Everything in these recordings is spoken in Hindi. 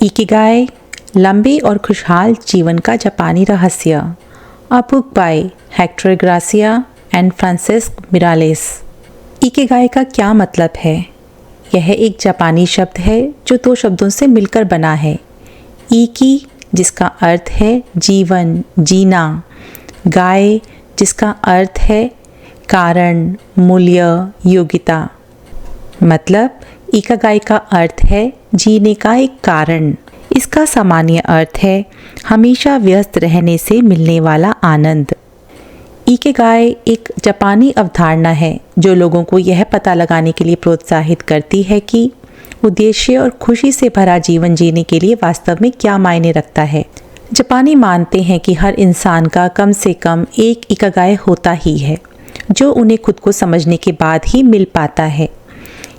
इकिगाई, लंबे और खुशहाल जीवन का जापानी रहस्य। A book by Hector Garcia and Francesc Miralles. Ikigai का क्या मतलब है? यह एक जापानी शब्द है जो दो शब्दों से मिलकर बना है। इकी जिसका अर्थ है जीवन, जीना, गाय जिसका अर्थ है कारण, मूल्य, योग्यता। मतलब इकिगाई का अर्थ है जीने का एक कारण। इसका सामान्य अर्थ है हमेशा व्यस्त रहने से मिलने वाला आनंद। इकिगाई एक जापानी अवधारणा है जो लोगों को यह पता लगाने के लिए प्रोत्साहित करती है कि उद्देश्य और खुशी से भरा जीवन जीने के लिए वास्तव में क्या मायने रखता है। जापानी मानते हैं कि हर इंसान का कम से कम एक इकिगाई होता ही है जो उन्हें खुद को समझने के बाद ही मिल पाता है।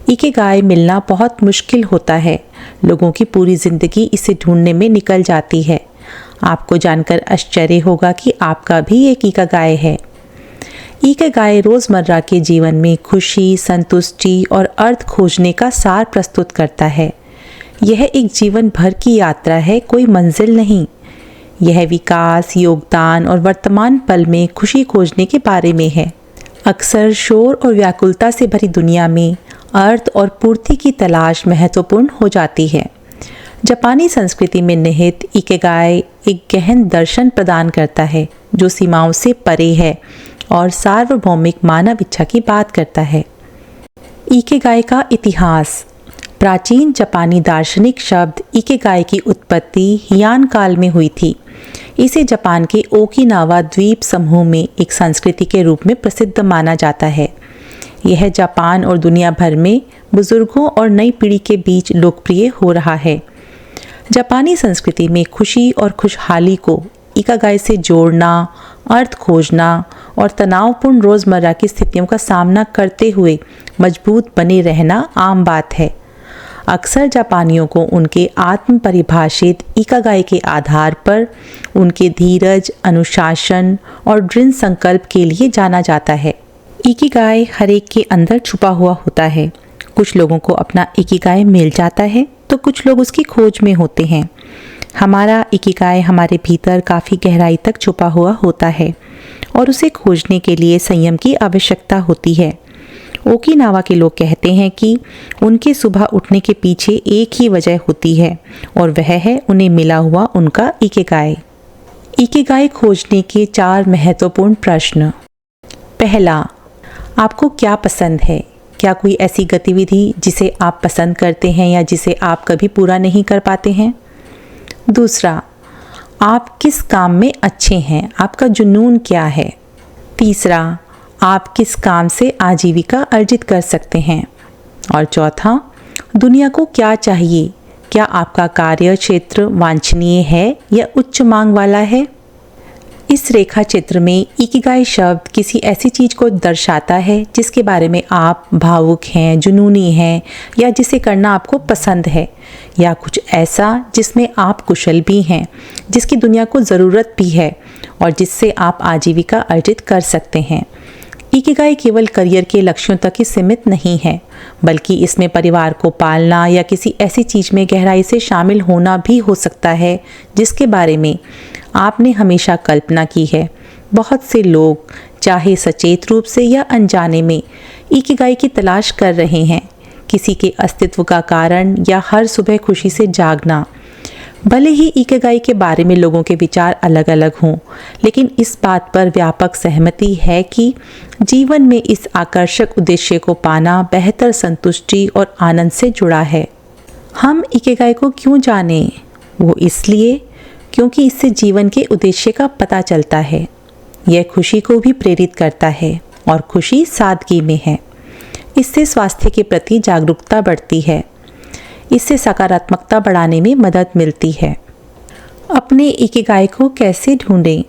इकिगाई मिलना बहुत मुश्किल होता है। लोगों की पूरी ज़िंदगी इसे ढूंढने में निकल जाती है। आपको जानकर आश्चर्य होगा कि आपका भी एक इकिगाई है। इकिगाई रोज़मर्रा के जीवन में खुशी, संतुष्टि और अर्थ खोजने का सार प्रस्तुत करता है। यह एक जीवन भर की यात्रा है, कोई मंजिल नहीं। यह विकास, योगदान और वर्तमान पल में खुशी खोजने के बारे में है। अक्सर शोर और व्याकुलता से भरी दुनिया में अर्थ और पूर्ति की तलाश महत्वपूर्ण हो जाती है। जापानी संस्कृति में निहित इकिगाई एक गहन दर्शन प्रदान करता है जो सीमाओं से परे है और सार्वभौमिक मानव इच्छा की बात करता है। इकिगाई का इतिहास। प्राचीन जापानी दार्शनिक शब्द इकिगाई की उत्पत्ति हियान काल में हुई थी। इसे जापान के ओकिनावा द्वीप समूह में एक संस्कृति के रूप में प्रसिद्ध माना जाता है। यह जापान और दुनिया भर में बुजुर्गों और नई पीढ़ी के बीच लोकप्रिय हो रहा है। जापानी संस्कृति में खुशी और खुशहाली को इकिगाई से जोड़ना, अर्थ खोजना और तनावपूर्ण रोज़मर्रा की स्थितियों का सामना करते हुए मजबूत बने रहना आम बात है। अक्सर जापानियों को उनके आत्म परिभाषित इकिगाई के आधार पर उनके धीरज, अनुशासन और दृढ़ संकल्प के लिए जाना जाता है। इकिगाई हर एक के अंदर छुपा हुआ होता है। कुछ लोगों को अपना इकिगाई मिल जाता है तो कुछ लोग उसकी खोज में होते हैं। हमारा इकिगाई हमारे भीतर काफ़ी गहराई तक छुपा हुआ होता है और उसे खोजने के लिए संयम की आवश्यकता होती है। ओकिनावा के लोग कहते हैं कि उनके सुबह उठने के पीछे एक ही वजह होती है और वह है उन्हें मिला हुआ उनका इकिगाई। इकिगाई खोजने के 4 महत्वपूर्ण प्रश्न। पहला, आपको क्या पसंद है? क्या कोई ऐसी गतिविधि जिसे आप पसंद करते हैं या जिसे आप कभी पूरा नहीं कर पाते हैं? दूसरा, आप किस काम में अच्छे हैं? आपका जुनून क्या है? तीसरा, आप किस काम से आजीविका अर्जित कर सकते हैं? और चौथा, दुनिया को क्या चाहिए? क्या आपका कार्य क्षेत्र वांछनीय है या उच्च मांग वाला है? इस रेखा चित्र में इकिगाई शब्द किसी ऐसी चीज़ को दर्शाता है जिसके बारे में आप भावुक हैं, जुनूनी हैं या जिसे करना आपको पसंद है, या कुछ ऐसा जिसमें आप कुशल भी हैं, जिसकी दुनिया को ज़रूरत भी है और जिससे आप आजीविका अर्जित कर सकते हैं। इकिगाई केवल करियर के लक्ष्यों तक ही सीमित नहीं है, बल्कि इसमें परिवार को पालना या किसी ऐसी चीज़ में गहराई से शामिल होना भी हो सकता है जिसके बारे में आपने हमेशा कल्पना की है। बहुत से लोग चाहे सचेत रूप से या अनजाने में इकिगाई की तलाश कर रहे हैं, किसी के अस्तित्व का कारण या हर सुबह खुशी से जागना। भले ही इकिगाई के बारे में लोगों के विचार अलग अलग हों, लेकिन इस बात पर व्यापक सहमति है कि जीवन में इस आकर्षक उद्देश्य को पाना बेहतर संतुष्टि और आनंद से जुड़ा है। हम इकिगाई को क्यों जानें? वो इसलिए क्योंकि इससे जीवन के उद्देश्य का पता चलता है। यह खुशी को भी प्रेरित करता है और खुशी सादगी में है। इससे स्वास्थ्य के प्रति जागरूकता बढ़ती है। इससे सकारात्मकता बढ़ाने में मदद मिलती है। अपने इकिगाई को कैसे ढूंढें?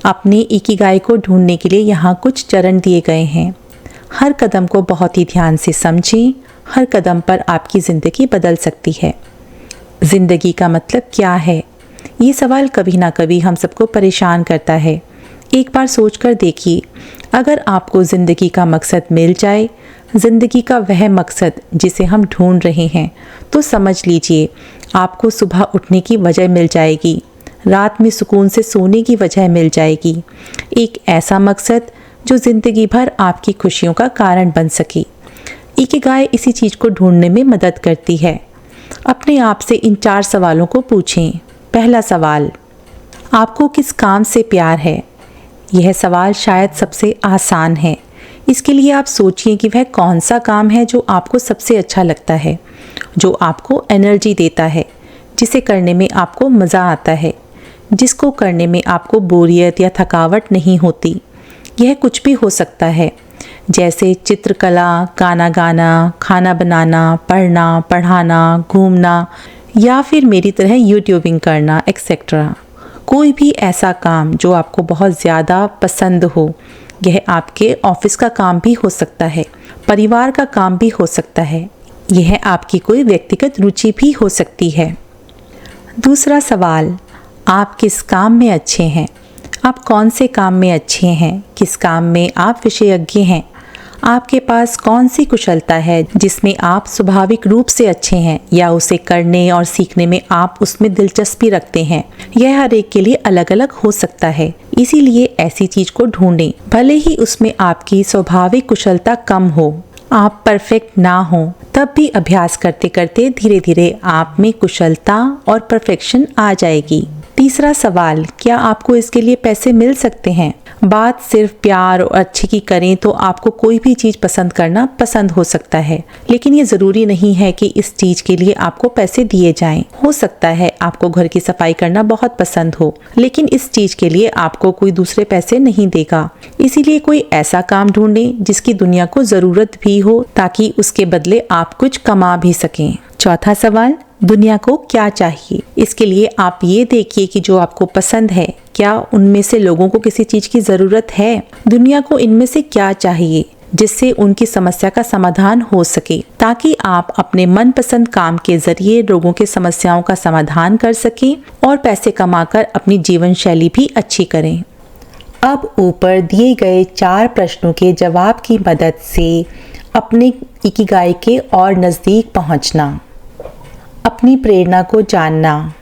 अपने इकिगाई को ढूंढने के लिए यहाँ कुछ चरण दिए गए हैं। हर कदम को बहुत ही ध्यान से समझें। हर कदम पर आपकी ज़िंदगी बदल सकती है। ज़िंदगी का मतलब क्या है? ये सवाल कभी ना कभी हम सबको परेशान करता है। एक बार सोचकर देखिए, अगर आपको ज़िंदगी का मकसद मिल जाए, ज़िंदगी का वह मकसद जिसे हम ढूंढ रहे हैं, तो समझ लीजिए आपको सुबह उठने की वजह मिल जाएगी, रात में सुकून से सोने की वजह मिल जाएगी। एक ऐसा मकसद जो ज़िंदगी भर आपकी खुशियों का कारण बन सके। इकिगाई इसी चीज़ को ढूंढने में मदद करती है। अपने आप से इन 4 सवालों को पूछें। पहला सवाल, आपको किस काम से प्यार है? यह सवाल शायद सबसे आसान है। इसके लिए आप सोचिए कि वह कौन सा काम है जो आपको सबसे अच्छा लगता है, जो आपको एनर्जी देता है, जिसे करने में आपको मज़ा आता है, जिसको करने में आपको बोरियत या थकावट नहीं होती। यह कुछ भी हो सकता है, जैसे चित्रकला, गाना गाना, खाना बनाना, पढ़ना, पढ़ाना, घूमना या फिर मेरी तरह यूट्यूबिंग करना एक्सेट्रा। कोई भी ऐसा काम जो आपको बहुत ज़्यादा पसंद हो। यह आपके ऑफिस का काम भी हो सकता है, परिवार का काम भी हो सकता है, यह आपकी कोई व्यक्तिगत रुचि भी हो सकती है। दूसरा सवाल, आप किस काम में अच्छे हैं? आप कौन से काम में अच्छे हैं? किस काम में आप विशेषज्ञ हैं? आपके पास कौन सी कुशलता है जिसमें आप स्वाभाविक रूप से अच्छे हैं, या उसे करने और सीखने में आप उसमें दिलचस्पी रखते हैं? यह हर एक के लिए अलग अलग हो सकता है, इसीलिए ऐसी चीज को ढूंढें, भले ही उसमें आपकी स्वाभाविक कुशलता कम हो, आप परफेक्ट ना हो, तब भी अभ्यास करते करते धीरे धीरे आप में कुशलता और परफेक्शन आ जाएगी। तीसरा सवाल, क्या आपको इसके लिए पैसे मिल सकते हैं? बात सिर्फ प्यार और अच्छे की करें तो आपको कोई भी चीज़ पसंद करना पसंद हो सकता है, लेकिन ये ज़रूरी नहीं है कि इस चीज़ के लिए आपको पैसे दिए जाएं। हो सकता है आपको घर की सफाई करना बहुत पसंद हो, लेकिन इस चीज़ के लिए आपको कोई दूसरे पैसे नहीं देगा। इसीलिए कोई ऐसा काम ढूंढें जिसकी दुनिया को ज़रूरत भी हो, ताकि उसके बदले आप कुछ कमा भी सकें। चौथा सवाल, दुनिया को क्या चाहिए? इसके लिए आप ये देखिए कि जो आपको पसंद है, क्या उनमें से लोगों को किसी चीज़ की ज़रूरत है? दुनिया को इनमें से क्या चाहिए जिससे उनकी समस्या का समाधान हो सके, ताकि आप अपने मनपसंद काम के जरिए लोगों की समस्याओं का समाधान कर सकें और पैसे कमाकर अपनी जीवन शैली भी अच्छी करें। अब ऊपर दिए गए 4 प्रश्नों के जवाब की मदद से अपने इकिगाई के और नज़दीक पहुंचना। अपनी प्रेरणा को जानना।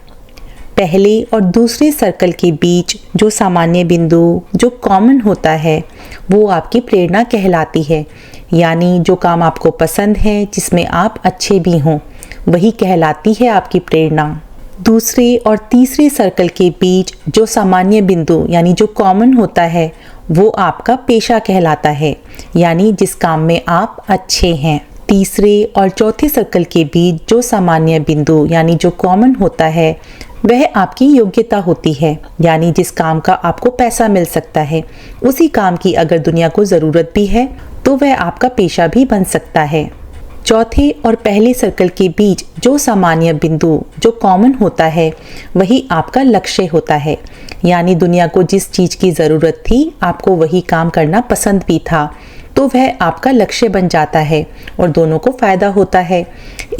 पहले और दूसरे सर्कल के बीच जो सामान्य बिंदु, जो कॉमन होता है, वो आपकी प्रेरणा कहलाती है। यानी जो काम आपको पसंद है, जिसमें आप अच्छे भी हों, वही कहलाती है आपकी प्रेरणा। दूसरे और तीसरे सर्कल के बीच जो सामान्य बिंदु यानी जो कॉमन होता है, वो आपका पेशा कहलाता है, यानी जिस काम में आप अच्छे हैं। तीसरे और चौथे सर्कल के बीच जो सामान्य बिंदु यानी जो कॉमन होता है, वह आपकी योग्यता होती है, यानी जिस काम का आपको पैसा मिल सकता है। उसी काम की अगर दुनिया को ज़रूरत भी है तो वह आपका पेशा भी बन सकता है। चौथे और पहले सर्कल के बीच जो सामान्य बिंदु जो कॉमन होता है, वही आपका लक्ष्य होता है, यानी दुनिया को जिस चीज़ की ज़रूरत थी, आपको वही काम करना पसंद भी था, तो वह आपका लक्ष्य बन जाता है और दोनों को फ़ायदा होता है।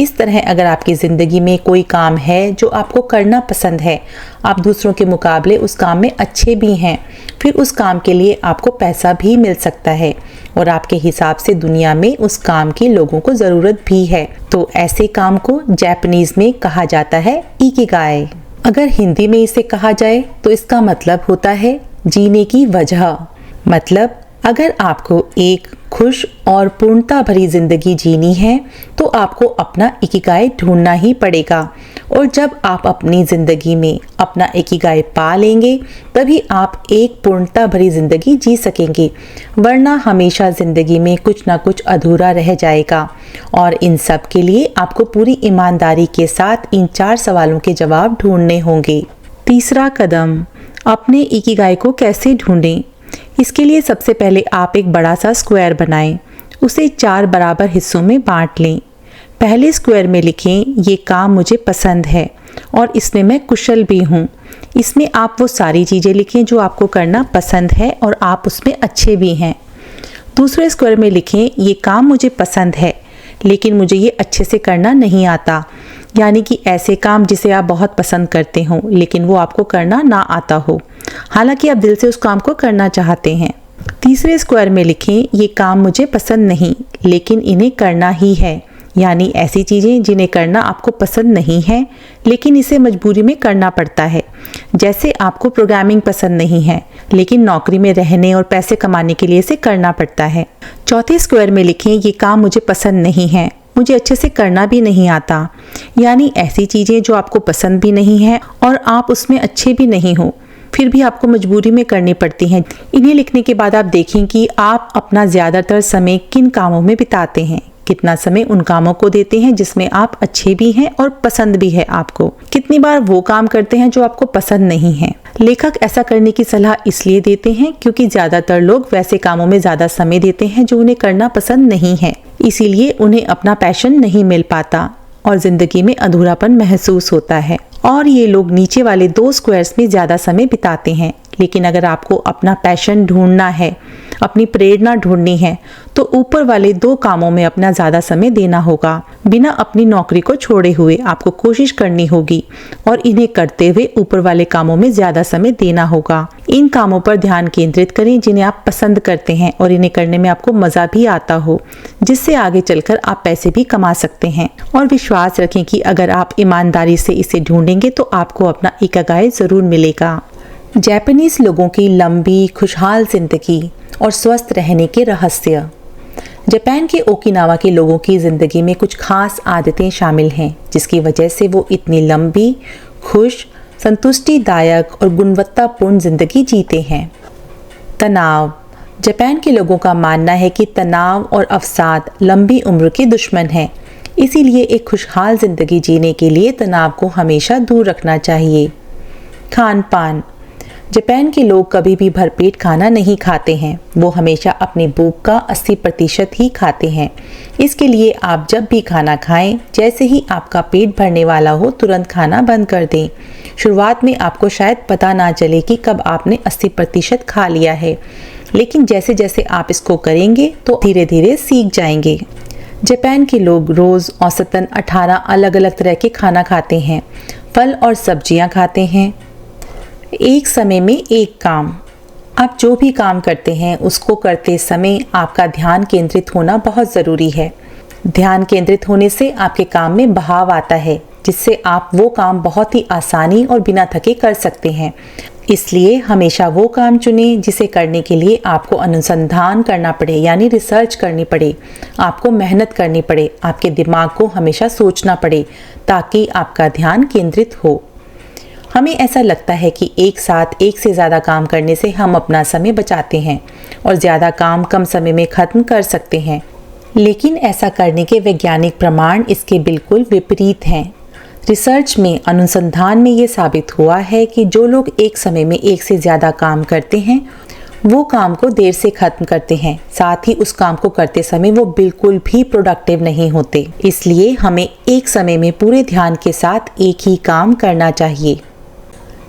इस तरह अगर आपकी ज़िंदगी में कोई काम है जो आपको करना पसंद है, आप दूसरों के मुकाबले उस काम में अच्छे भी हैं, फिर उस काम के लिए आपको पैसा भी मिल सकता है और आपके हिसाब से दुनिया में उस काम की लोगों को ज़रूरत भी है, तो ऐसे काम को जापानीज़ में कहा जाता है इकिगाई। अगर हिंदी में इसे कहा जाए तो इसका मतलब होता है जीने की वजह। मतलब अगर आपको एक खुश और पूर्णता भरी जिंदगी जीनी है तो आपको अपना इकिगाई ढूंढना ही पड़ेगा, और जब आप अपनी ज़िंदगी में अपना इकिगाई पा लेंगे तभी आप एक पूर्णता भरी ज़िंदगी जी सकेंगे, वरना हमेशा ज़िंदगी में कुछ ना कुछ अधूरा रह जाएगा। और इन सब के लिए आपको पूरी ईमानदारी के साथ इन 4 सवालों के जवाब ढूंढने होंगे। तीसरा कदम, अपने इकिगाई को कैसे ढूंढें? इसके लिए सबसे पहले आप एक बड़ा सा स्क्वायर बनाएं, उसे 4 बराबर हिस्सों में बांट लें। पहले स्क्वायर में लिखें, ये काम मुझे पसंद है और इसमें मैं कुशल भी हूँ। इसमें आप वो सारी चीज़ें लिखें जो आपको करना पसंद है और आप उसमें अच्छे भी हैं। दूसरे स्क्वायर में लिखें, ये काम मुझे पसंद है लेकिन मुझे ये अच्छे से करना नहीं आता। यानी कि ऐसे काम जिसे आप बहुत पसंद करते हो लेकिन वो आपको करना ना आता हो, हालांकि आप दिल से उस काम को करना चाहते हैं। तीसरे स्क्वायर में लिखें, ये काम मुझे पसंद नहीं लेकिन इन्हें करना ही है। यानी ऐसी चीज़ें जिन्हें करना आपको पसंद नहीं है लेकिन इसे मजबूरी में करना पड़ता है। जैसे आपको प्रोग्रामिंग पसंद नहीं है लेकिन नौकरी में रहने और पैसे कमाने के लिए इसे करना पड़ता है। चौथे स्क्वायर में लिखें, ये काम मुझे पसंद नहीं है, मुझे अच्छे से करना भी नहीं आता। यानी ऐसी चीज़ें जो आपको पसंद भी नहीं है और आप उसमें अच्छे भी नहीं हो, फिर भी आपको मजबूरी में करनी पड़ती हैं। इन्हें लिखने के बाद आप देखें कि आप अपना ज़्यादातर समय किन कामों में बिताते हैं, कितना समय उन कामों को देते हैं जिसमें आप अच्छे भी हैं और पसंद भी है आपको, कितनी बार वो काम करते हैं जो आपको पसंद नहीं है। लेखक ऐसा करने की सलाह इसलिए देते हैं क्योंकि ज़्यादातर लोग वैसे कामों में ज़्यादा समय देते हैं जो उन्हें करना पसंद नहीं है, इसीलिए उन्हें अपना पैशन नहीं मिल पाता और ज़िंदगी में अधूरापन महसूस होता है। और ये लोग नीचे वाले 2 स्क्वायर्स में ज़्यादा समय बिताते हैं। लेकिन अगर आपको अपना पैशन ढूंढना है, अपनी प्रेरणा ढूंढनी है, तो ऊपर वाले 2 कामों में अपना ज़्यादा समय देना होगा। बिना अपनी नौकरी को छोड़े हुए आपको कोशिश करनी होगी और इन्हें करते हुए ऊपर वाले कामों में ज़्यादा समय देना होगा। इन कामों पर ध्यान केंद्रित करें जिन्हें आप पसंद करते हैं और इन्हें करने में आपको मज़ा भी आता हो, जिससे आगे चलकर आप पैसे भी कमा सकते हैं। और विश्वास रखें कि अगर आप ईमानदारी से इसे ढूंढेंगे तो आपको अपना इकिगाई ज़रूर मिलेगा। जापानीज़ लोगों की लंबी खुशहाल ज़िंदगी और स्वस्थ रहने के रहस्य। जापान के ओकिनावा के लोगों की ज़िंदगी में कुछ खास आदतें शामिल हैं जिसकी वजह से वो इतनी लंबी, खुश, संतुष्टिदायक और गुणवत्तापूर्ण ज़िंदगी जीते हैं। तनाव। जापान के लोगों का मानना है कि तनाव और अवसाद लंबी उम्र के दुश्मन हैं, इसीलिए एक खुशहाल ज़िंदगी जीने के लिए तनाव को हमेशा दूर रखना चाहिए। खान पान। जापान के लोग कभी भी भरपेट खाना नहीं खाते हैं, वो हमेशा अपनी भूख का 80% ही खाते हैं। इसके लिए आप जब भी खाना खाएं, जैसे ही आपका पेट भरने वाला हो तुरंत खाना बंद कर दें। शुरुआत में आपको शायद पता ना चले कि कब आपने 80% खा लिया है, लेकिन जैसे जैसे आप इसको करेंगे तो धीरे धीरे सीख जाएंगे। जापान के लोग रोज़ औसतन 18 अलग अलग तरह के खाना खाते हैं, फल और सब्जियां खाते हैं। एक समय में एक काम। आप जो भी काम करते हैं उसको करते समय आपका ध्यान केंद्रित होना बहुत ज़रूरी है। ध्यान केंद्रित होने से आपके काम में बहाव आता है, जिससे आप वो काम बहुत ही आसानी और बिना थके कर सकते हैं। इसलिए हमेशा वो काम चुनें जिसे करने के लिए आपको अनुसंधान करना पड़े, यानी रिसर्च करनी पड़े, आपको मेहनत करनी पड़े, आपके दिमाग को हमेशा सोचना पड़े ताकि आपका ध्यान केंद्रित हो। हमें ऐसा लगता है कि एक साथ एक से ज़्यादा काम करने से हम अपना समय बचाते हैं और ज़्यादा काम कम समय में ख़त्म कर सकते हैं, लेकिन ऐसा करने के वैज्ञानिक प्रमाण इसके बिल्कुल विपरीत हैं। रिसर्च में, अनुसंधान में ये साबित हुआ है कि जो लोग एक समय में एक से ज़्यादा काम करते हैं वो काम को देर से ख़त्म करते हैं, साथ ही उस काम को करते समय वो बिल्कुल भी प्रोडक्टिव नहीं होते। इसलिए हमें एक समय में पूरे ध्यान के साथ एक ही काम करना चाहिए।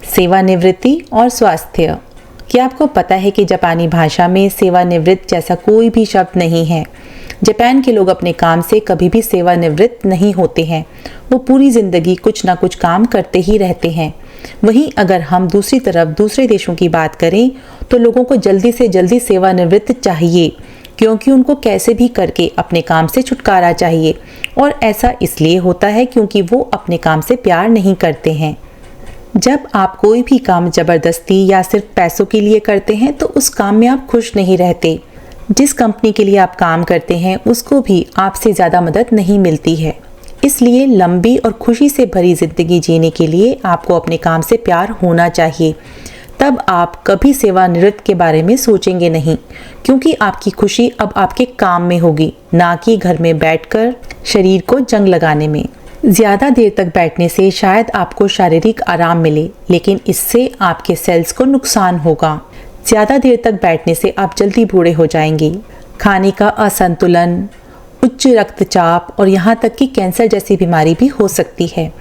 सेवानिवृत्ति और स्वास्थ्य। क्या आपको पता है कि जापानी भाषा में सेवानिवृत्त जैसा कोई भी शब्द नहीं है? जापान के लोग अपने काम से कभी भी सेवानिवृत्त नहीं होते हैं, वो पूरी ज़िंदगी कुछ ना कुछ काम करते ही रहते हैं। वहीं अगर हम दूसरी तरफ दूसरे देशों की बात करें तो लोगों को जल्दी से जल्दी सेवानिवृत्त चाहिए, क्योंकि उनको कैसे भी करके अपने काम से छुटकारा चाहिए। और ऐसा इसलिए होता है क्योंकि वो अपने काम से प्यार नहीं करते हैं। जब आप कोई भी काम ज़बरदस्ती या सिर्फ पैसों के लिए करते हैं तो उस काम में आप खुश नहीं रहते। जिस कंपनी के लिए आप काम करते हैं उसको भी आपसे ज़्यादा मदद नहीं मिलती है। इसलिए लंबी और खुशी से भरी ज़िंदगी जीने के लिए आपको अपने काम से प्यार होना चाहिए। तब आप कभी सेवानिवृत्त के बारे में सोचेंगे नहीं, क्योंकि आपकी खुशी अब आपके काम में होगी, ना कि घर में बैठकर शरीर को जंग लगाने में। ज़्यादा देर तक बैठने से शायद आपको शारीरिक आराम मिले, लेकिन इससे आपके सेल्स को नुकसान होगा। ज़्यादा देर तक बैठने से आप जल्दी बूढ़े हो जाएंगे। खाने का असंतुलन, उच्च रक्तचाप और यहाँ तक कि कैंसर जैसी बीमारी भी हो सकती है।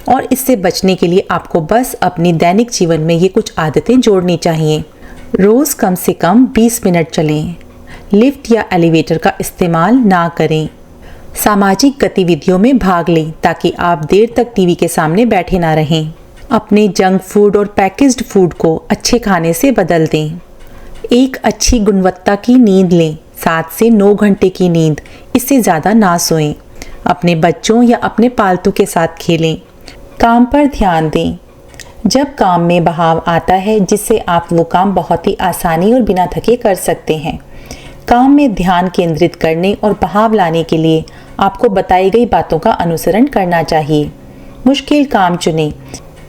और इससे बचने के लिए आपको बस अपनी दैनिक जीवन में ये कुछ आदतें जोड़नी चाहिए। रोज़ कम से कम 20 मिनट चलें। लिफ्ट या एलिवेटर का इस्तेमाल ना करें। सामाजिक गतिविधियों में भाग लें ताकि आप देर तक टीवी के सामने बैठे ना रहें। अपने जंक फूड और पैकेज्ड फूड को अच्छे खाने से बदल दें। एक अच्छी गुणवत्ता की नींद लें, 7 से 9 घंटे की नींद, इससे ज़्यादा ना सोएं। अपने बच्चों या अपने पालतू के साथ खेलें। काम पर ध्यान दें। जब काम में बहाव आता है जिससे आप वो काम बहुत ही आसानी और बिना थके कर सकते हैं। काम में ध्यान केंद्रित करने और बहाव लाने के लिए आपको बताई गई बातों का अनुसरण करना चाहिए। मुश्किल काम चुनें।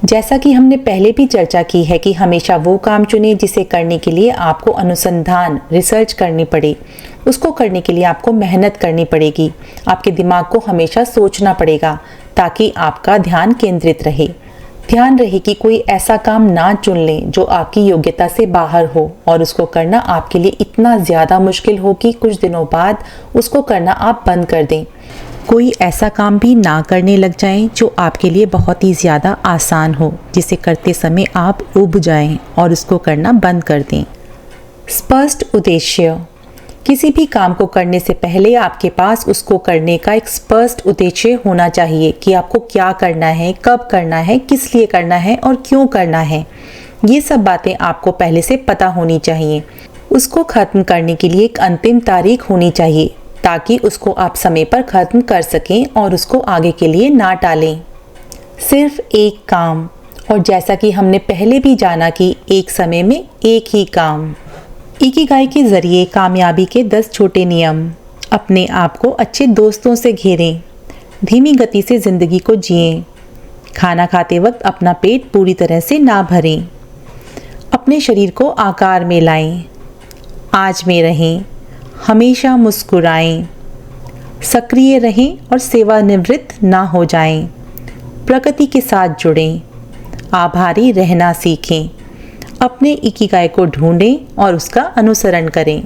जैसा कि हमने पहले भी चर्चा की है कि हमेशा वो काम चुनें जिसे करने के लिए आपको अनुसंधान, रिसर्च करनी पड़े। उसको करने के लिए आपको मेहनत करनी पड़ेगी। आपके दिमाग को हमेशा सोचना पड़ेगा ताकि आपका ध्यान केंद्रित रहे। ध्यान रहे कि कोई ऐसा काम ना चुन लें जो आपकी योग्यता से बाहर हो और उसको करना आपके लिए इतना ज़्यादा मुश्किल हो कि कुछ दिनों बाद उसको करना आप बंद कर दें। कोई ऐसा काम भी ना करने लग जाएं जो आपके लिए बहुत ही ज़्यादा आसान हो, जिसे करते समय आप ऊब जाएं और उसको करना बंद कर दें। स्पष्ट उद्देश्य। किसी भी काम को करने से पहले आपके पास उसको करने का एक स्पष्ट उद्देश्य होना चाहिए कि आपको क्या करना है, कब करना है, किस लिए करना है और क्यों करना है। ये सब बातें आपको पहले से पता होनी चाहिए। उसको ख़त्म करने के लिए एक अंतिम तारीख होनी चाहिए ताकि उसको आप समय पर ख़त्म कर सकें और उसको आगे के लिए ना टालें। सिर्फ एक काम, और जैसा कि हमने पहले भी जाना कि एक समय में एक ही काम। इकिगाई के ज़रिए कामयाबी के 10 छोटे नियम। अपने आप को अच्छे दोस्तों से घेरें। धीमी गति से ज़िंदगी को जिएं। खाना खाते वक्त अपना पेट पूरी तरह से ना भरें। अपने शरीर को आकार में लाएं। आज में रहें। हमेशा मुस्कुराएं। सक्रिय रहें और सेवानिवृत्त ना हो जाएं। प्रकृति के साथ जुड़ें। आभारी रहना सीखें। अपने इकिगाई को ढूंढें और उसका अनुसरण करें।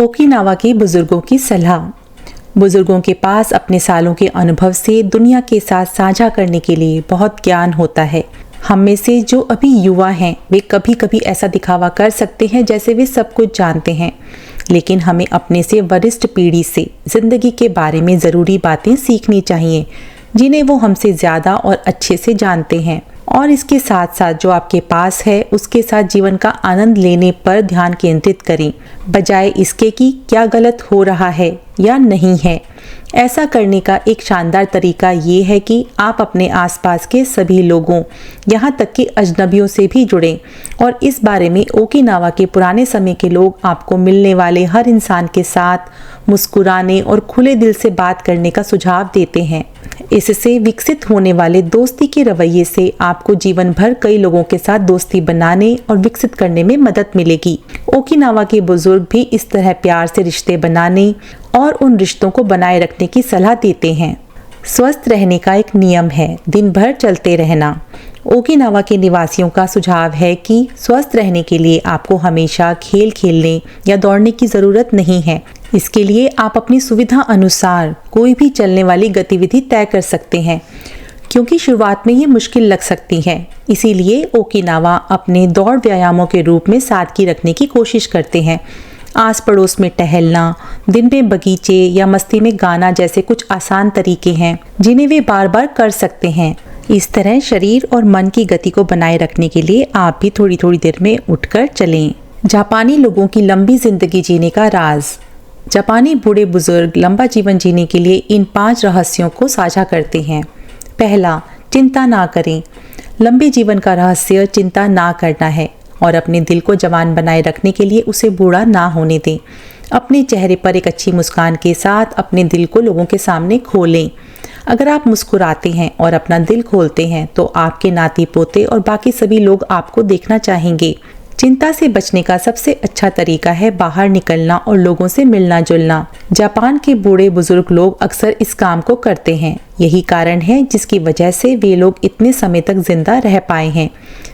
ओकिनावा के बुजुर्गों की सलाह। बुजुर्गों के पास अपने सालों के अनुभव से दुनिया के साथ साझा करने के लिए बहुत ज्ञान होता है। हम में से जो अभी युवा हैं वे कभी कभी ऐसा दिखावा कर सकते हैं जैसे वे सब कुछ जानते हैं, लेकिन हमें अपने से वरिष्ठ पीढ़ी से ज़िंदगी के बारे में ज़रूरी बातें सीखनी चाहिए जिन्हें वो हमसे ज़्यादा और अच्छे से जानते हैं। और इसके साथ साथ जो आपके पास है उसके साथ जीवन का आनंद लेने पर ध्यान केंद्रित करें, बजाय इसके कि क्या गलत हो रहा है या नहीं है। ऐसा करने का एक शानदार तरीका ये है कि आप अपने आसपास के सभी लोगों, यहाँ तक कि अजनबियों से भी जुड़ें और इस बारे में ओकिनावा के पुराने समय के लोग आपको मिलने वाले हर इंसान के साथ मुस्कुराने और खुले दिल से बात करने का सुझाव देते हैं। इससे विकसित होने वाले दोस्ती के रवैये से आपको जीवन भर कई लोगों के साथ दोस्ती बनाने और विकसित करने में मदद मिलेगी। ओकिनावा के बुजुर्ग भी इस तरह प्यार से रिश्ते बनाने और उन रिश्तों को बनाए रखने की सलाह देते हैं। स्वस्थ रहने का एक नियम है दिन भर चलते रहना। ओकिनावा के निवासियों का सुझाव है कि स्वस्थ रहने के लिए आपको हमेशा खेल खेलने या दौड़ने की ज़रूरत नहीं है। इसके लिए आप अपनी सुविधा अनुसार कोई भी चलने वाली गतिविधि तय कर सकते हैं, क्योंकि शुरुआत में ये मुश्किल लग सकती है। इसीलिए ओकिनावा अपने दौड़ व्यायामों के रूप में सादगी रखने की कोशिश करते हैं। आस पड़ोस में टहलना, दिन में बगीचे या मस्ती में गाना जैसे कुछ आसान तरीके हैं जिन्हें वे बार बार कर सकते हैं। इस तरह शरीर और मन की गति को बनाए रखने के लिए आप भी थोड़ी थोड़ी देर में उठकर चलें। जापानी लोगों की लंबी जिंदगी जीने का राज। जापानी बूढ़े बुजुर्ग लंबा जीवन जीने के लिए इन 5 रहस्यों को साझा करते हैं। पहला, चिंता ना करें। लंबे जीवन का रहस्य चिंता ना करना है और अपने दिल को जवान बनाए रखने के लिए उसे बूढ़ा ना होने दें। अपने चेहरे पर एक अच्छी मुस्कान के साथ अपने दिल को लोगों के सामने खोलें। अगर आप मुस्कुराते हैं और अपना दिल खोलते हैं तो आपके नाती पोते और बाकी सभी लोग आपको देखना चाहेंगे। चिंता से बचने का सबसे अच्छा तरीका है बाहर निकलना और लोगों से मिलना जुलना। जापान के बूढ़े बुजुर्ग लोग अक्सर इस काम को करते हैं। यही कारण है जिसकी वजह से वे लोग इतने समय तक जिंदा रह पाए हैं।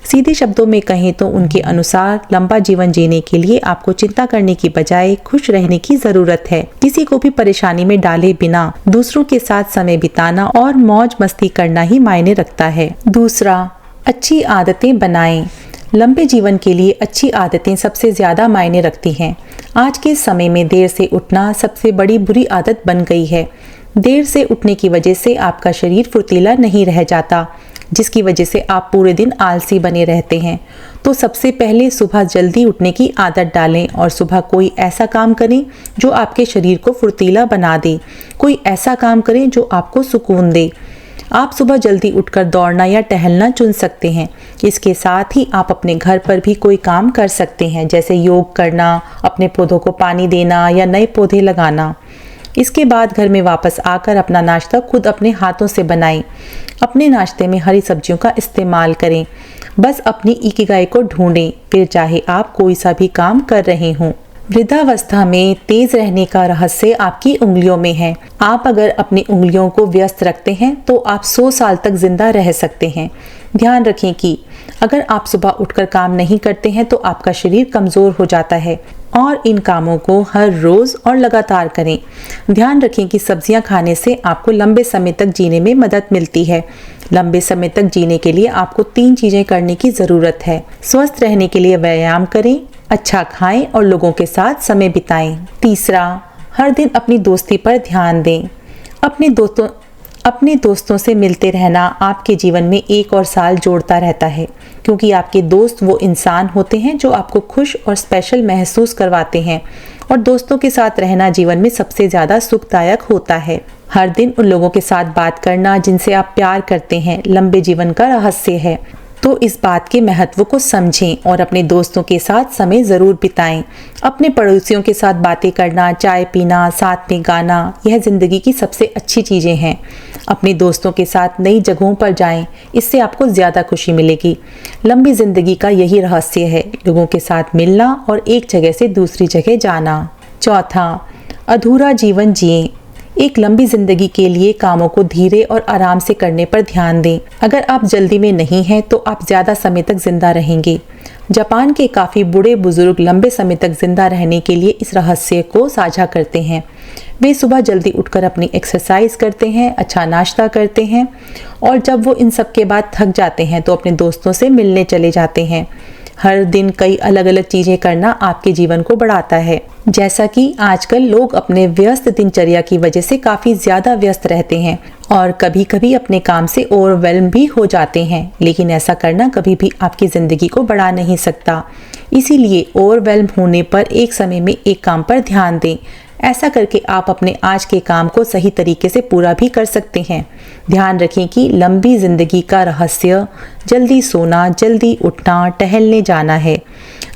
सीधे शब्दों में कहें तो उनके अनुसार लंबा जीवन जीने के लिए आपको चिंता करने की बजाय खुश रहने की जरूरत है। किसी को भी परेशानी में डाले बिना दूसरों के साथ समय बिताना और मौज मस्ती करना ही मायने रखता है। दूसरा, अच्छी आदतें बनाएं। लंबे जीवन के लिए अच्छी आदतें सबसे ज़्यादा मायने रखती हैं। आज के समय में देर से उठना सबसे बड़ी बुरी आदत बन गई है। देर से उठने की वजह से आपका शरीर फुर्तीला नहीं रह जाता, जिसकी वजह से आप पूरे दिन आलसी बने रहते हैं। तो सबसे पहले सुबह जल्दी उठने की आदत डालें और सुबह कोई ऐसा काम करें जो आपके शरीर को फुर्तीला बना दे। कोई ऐसा काम करें जो आपको सुकून दे। आप सुबह जल्दी उठकर दौड़ना या टहलना चुन सकते हैं। इसके साथ ही आप अपने घर पर भी कोई काम कर सकते हैं, जैसे योग करना, अपने पौधों को पानी देना या नए पौधे लगाना। इसके बाद घर में वापस आकर अपना नाश्ता खुद अपने हाथों से बनाएं। अपने नाश्ते में हरी सब्जियों का इस्तेमाल करें। बस अपनी इकिगाई को ढूंढें, फिर चाहे आप कोई सा भी काम कर रहे हों। वृद्धावस्था में तेज रहने का रहस्य आपकी उंगलियों में है। आप अगर अपनी उंगलियों को व्यस्त रखते हैं तो आप 100 साल तक जिंदा रह सकते हैं। ध्यान रखें कि अगर आप सुबह उठकर काम नहीं करते हैं तो आपका शरीर कमज़ोर हो जाता है और इन कामों को हर रोज़ और लगातार करें। ध्यान रखें कि सब्जियां खाने से आपको लंबे समय तक जीने में मदद मिलती है। लंबे समय तक जीने के लिए आपको 3 चीज़ें करने की ज़रूरत है। स्वस्थ रहने के लिए व्यायाम करें, अच्छा खाएं और लोगों के साथ समय बिताएं। तीसरा, हर दिन अपनी दोस्ती पर ध्यान दें। अपने दोस्तों से मिलते रहना आपके जीवन में एक और साल जोड़ता रहता है, क्योंकि आपके दोस्त वो इंसान होते हैं जो आपको खुश और स्पेशल महसूस करवाते हैं और दोस्तों के साथ रहना जीवन में सबसे ज़्यादा सुखदायक होता है। हर दिन उन लोगों के साथ बात करना जिनसे आप प्यार करते हैं लंबे जीवन का रहस्य है। तो इस बात के महत्व को समझें और अपने दोस्तों के साथ समय ज़रूर बिताएं। अपने पड़ोसियों के साथ बातें करना, चाय पीना, साथ में गाना, यह ज़िंदगी की सबसे अच्छी चीज़ें हैं। अपने दोस्तों के साथ नई जगहों पर जाएं, इससे आपको ज़्यादा खुशी मिलेगी। लंबी ज़िंदगी का यही रहस्य है, लोगों के साथ मिलना और एक जगह से दूसरी जगह जाना। चौथा, अधूरा जीवन जिएं। एक लंबी जिंदगी के लिए कामों को धीरे और आराम से करने पर ध्यान दें। अगर आप जल्दी में नहीं हैं तो आप ज़्यादा समय तक जिंदा रहेंगे। जापान के काफ़ी बूढ़े बुजुर्ग लंबे समय तक जिंदा रहने के लिए इस रहस्य को साझा करते हैं। वे सुबह जल्दी उठकर अपनी एक्सरसाइज करते हैं, अच्छा नाश्ता करते हैं और जब वो इन सब के बाद थक जाते हैं तो अपने दोस्तों से मिलने चले जाते हैं। हर दिन कई अलग अलग चीज़ें करना आपके जीवन को बढ़ाता है। जैसा कि आजकल लोग अपने व्यस्त दिनचर्या की वजह से काफ़ी ज़्यादा व्यस्त रहते हैं और कभी कभी अपने काम से ओवरवेल्म भी हो जाते हैं, लेकिन ऐसा करना कभी भी आपकी ज़िंदगी को बढ़ा नहीं सकता। इसीलिए ओवरवेल्म होने पर एक समय में एक काम पर ध्यान दें। ऐसा करके आप अपने आज के काम को सही तरीके से पूरा भी कर सकते हैं। ध्यान रखें कि लंबी जिंदगी का रहस्य जल्दी सोना, जल्दी उठना, टहलने जाना है।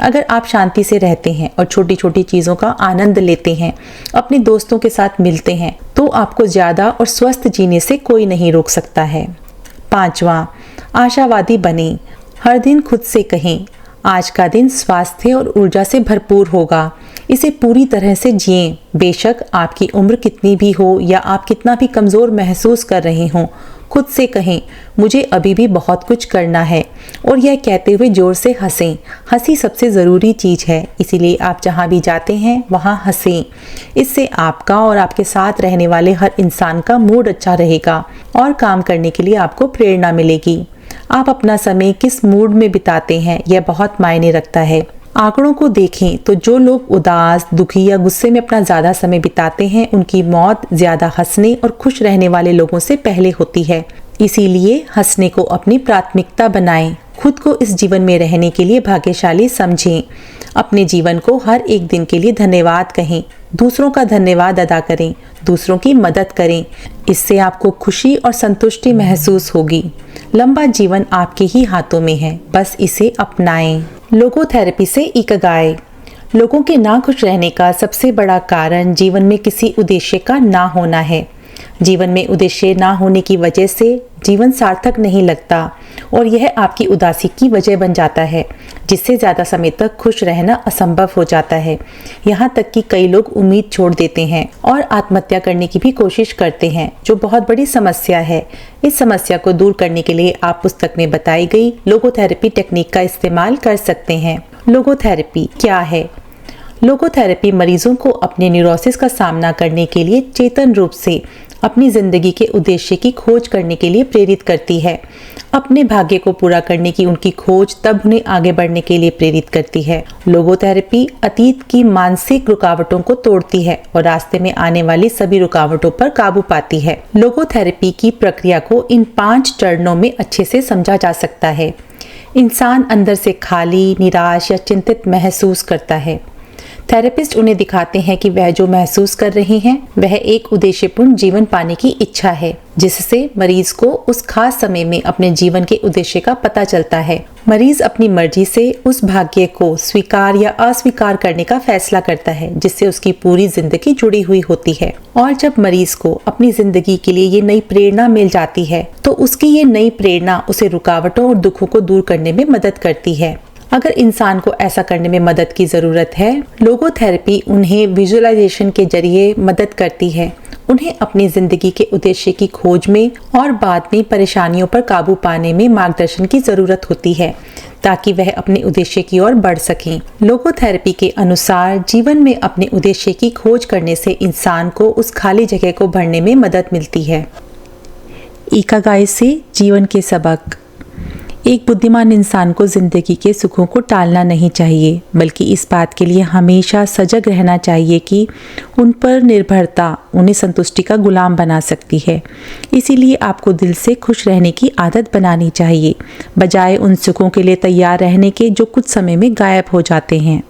अगर आप शांति से रहते हैं और छोटी छोटी चीज़ों का आनंद लेते हैं, अपने दोस्तों के साथ मिलते हैं, तो आपको ज़्यादा और स्वस्थ जीने से कोई नहीं रोक सकता है। पांचवा, आशावादी बने। हर दिन खुद से कहें, आज का दिन स्वास्थ्य और ऊर्जा से भरपूर होगा। इसे पूरी तरह से जिएं। बेशक आपकी उम्र कितनी भी हो या आप कितना भी कमज़ोर महसूस कर रहे हों, खुद से कहें, मुझे अभी भी बहुत कुछ करना है। और यह कहते हुए ज़ोर से हंसें। हंसी सबसे ज़रूरी चीज़ है, इसीलिए आप जहाँ भी जाते हैं वहाँ हंसें। इससे आपका और आपके साथ रहने वाले हर इंसान का मूड अच्छा रहेगा और काम करने के लिए आपको प्रेरणा मिलेगी। आप अपना समय किस मूड में बिताते हैं, यह बहुत मायने रखता है। आंकड़ों को देखें तो जो लोग उदास, दुखी या गुस्से में अपना ज़्यादा समय बिताते हैं, उनकी मौत ज़्यादा हंसने और खुश रहने वाले लोगों से पहले होती है। इसीलिए हंसने को अपनी प्राथमिकता बनाएं। खुद को इस जीवन में रहने के लिए भाग्यशाली समझें। अपने जीवन को हर एक दिन के लिए धन्यवाद कहें। दूसरों का धन्यवाद अदा करें, दूसरों की मदद करें। इससे आपको खुशी और संतुष्टि महसूस होगी। लंबा जीवन आपके ही हाथों में है, बस इसे अपनाएं। लोगोथेरेपी से इकिगाई। लोगों के ना खुश रहने का सबसे बड़ा कारण जीवन में किसी उद्देश्य का ना होना है। जीवन में उद्देश्य ना होने की वजह से जीवन सार्थक नहीं लगता और यह आपकी उदासी की वजह बन जाता है, जिससे ज़्यादा समय तक खुश रहना असंभव हो जाता है। यहाँ तक कि कई लोग उम्मीद छोड़ देते हैं और आत्महत्या करने की भी कोशिश करते हैं, जो बहुत बड़ी समस्या है। इस समस्या को दूर करने के लिए आप पुस्तक में बताई गई लोगोथेरेपी टेक्निक का इस्तेमाल कर सकते हैं। लोगोथेरेपी क्या है? लोगोथेरेपी मरीजों को अपने न्यूरोसिस का सामना करने के लिए चेतन रूप से अपनी जिंदगी के उद्देश्य की खोज करने के लिए प्रेरित करती है। अपने भाग्य को पूरा करने की उनकी खोज तब उन्हें आगे बढ़ने के लिए प्रेरित करती है। लोगोथेरेपी अतीत की मानसिक रुकावटों को तोड़ती है और रास्ते में आने वाली सभी रुकावटों पर काबू पाती है। लोगोथेरेपी की प्रक्रिया को इन 5 चरणों में अच्छे से समझा जा सकता है। इंसान अंदर से खाली, निराश या चिंतित महसूस करता है। थेरेपिस्ट उन्हें दिखाते हैं कि वह जो महसूस कर रहे हैं वह एक उद्देश्यपूर्ण जीवन पाने की इच्छा है, जिससे मरीज को उस खास समय में अपने जीवन के उद्देश्य का पता चलता है। मरीज अपनी मर्जी से उस भाग्य को स्वीकार या अस्वीकार करने का फैसला करता है, जिससे उसकी पूरी जिंदगी जुड़ी हुई होती है। और जब मरीज को अपनी जिंदगी के लिए ये नई प्रेरणा मिल जाती है तो उसकी ये नई प्रेरणा उसे रुकावटों और दुखों को दूर करने में मदद करती है। अगर इंसान को ऐसा करने में मदद की ज़रूरत है, लोगोथेरेपी उन्हें विजुअलाइजेशन के जरिए मदद करती है। उन्हें अपनी ज़िंदगी के उद्देश्य की खोज में और बाद में परेशानियों पर काबू पाने में मार्गदर्शन की ज़रूरत होती है, ताकि वह अपने उद्देश्य की ओर बढ़ सकें। लोगोथेरेपी के अनुसार जीवन में अपने उद्देश्य की खोज करने से इंसान को उस खाली जगह को भरने में मदद मिलती है। इकागाई से जीवन के सबक। एक बुद्धिमान इंसान को जिंदगी के सुखों को टालना नहीं चाहिए, बल्कि इस बात के लिए हमेशा सजग रहना चाहिए कि उन पर निर्भरता उन्हें संतुष्टि का गुलाम बना सकती है। इसीलिए आपको दिल से खुश रहने की आदत बनानी चाहिए, बजाय उन सुखों के लिए तैयार रहने के जो कुछ समय में गायब हो जाते हैं।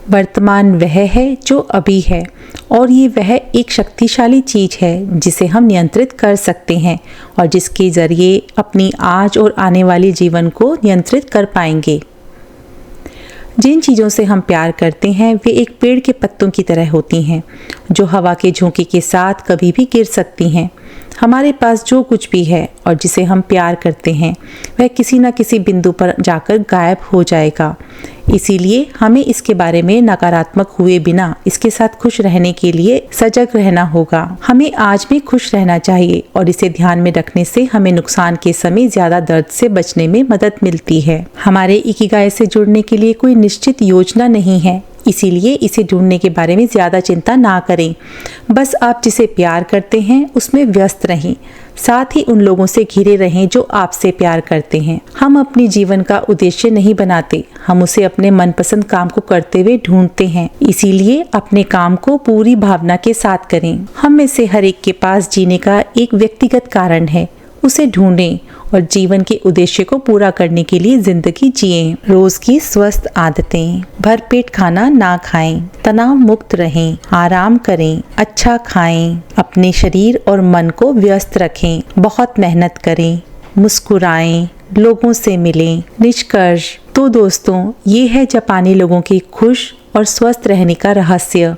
वर्तमान वह है जो अभी है, और ये वह एक शक्तिशाली चीज़ है जिसे हम नियंत्रित कर सकते हैं और जिसके ज़रिए अपनी आज और आने वाले जीवन को नियंत्रित कर पाएंगे। जिन चीज़ों से हम प्यार करते हैं वे एक पेड़ के पत्तों की तरह होती हैं, जो हवा के झोंके के साथ कभी भी गिर सकती हैं। हमारे पास जो कुछ भी है और जिसे हम प्यार करते हैं वह किसी न किसी बिंदु पर जाकर गायब हो जाएगा। इसीलिए हमें इसके बारे में नकारात्मक हुए बिना इसके साथ खुश रहने के लिए सजग रहना होगा। हमें आज भी खुश रहना चाहिए और इसे ध्यान में रखने से हमें नुकसान के समय ज़्यादा दर्द से बचने में मदद मिलती है। हमारे इकिगाई से जुड़ने के लिए कोई निश्चित योजना नहीं है, इसीलिए इसे ढूंढने के बारे में ज़्यादा चिंता ना करें। बस आप जिसे प्यार करते हैं उसमें व्यस्त रहें, साथ ही उन लोगों से घिरे रहें जो आपसे प्यार करते हैं। हम अपने जीवन का उद्देश्य नहीं बनाते, हम उसे अपने मनपसंद काम को करते हुए ढूंढते हैं। इसीलिए अपने काम को पूरी भावना के साथ करें। हम में से हर एक के पास जीने का एक व्यक्तिगत कारण है, उसे ढूंढें और जीवन के उद्देश्य को पूरा करने के लिए जिंदगी जिएं। रोज की स्वस्थ आदतें। भरपेट खाना ना खाएं, तनाव मुक्त रहें, आराम करें, अच्छा खाएं, अपने शरीर और मन को व्यस्त रखें, बहुत मेहनत करें, मुस्कुराएं, लोगों से मिलें। निष्कर्ष तो दोस्तों, ये है जापानी लोगों की खुश और स्वस्थ रहने का रहस्य,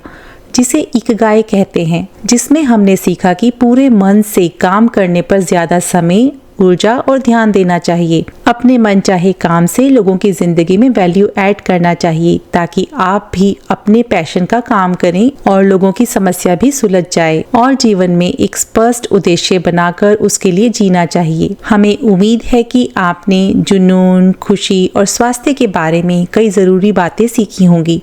जिसे इकिगाई कहते हैं, जिसमें हमने सीखा कि पूरे मन से काम करने पर ज्यादा समय, ऊर्जा और ध्यान देना चाहिए। अपने मन चाहे काम से लोगों की जिंदगी में वैल्यू ऐड करना चाहिए, ताकि आप भी अपने पैशन का काम करें और लोगों की समस्या भी सुलझ जाए। और जीवन में एक स्पष्ट उद्देश्य बनाकर उसके लिए जीना चाहिए। हमें उम्मीद है कि आपने जुनून, खुशी और स्वास्थ्य के बारे में कई ज़रूरी बातें सीखी होंगी।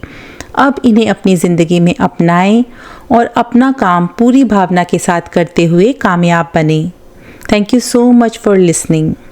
अब इन्हें अपनी ज़िंदगी में अपनाएं और अपना काम पूरी भावना के साथ करते हुए कामयाब बने। Thank you so much for listening.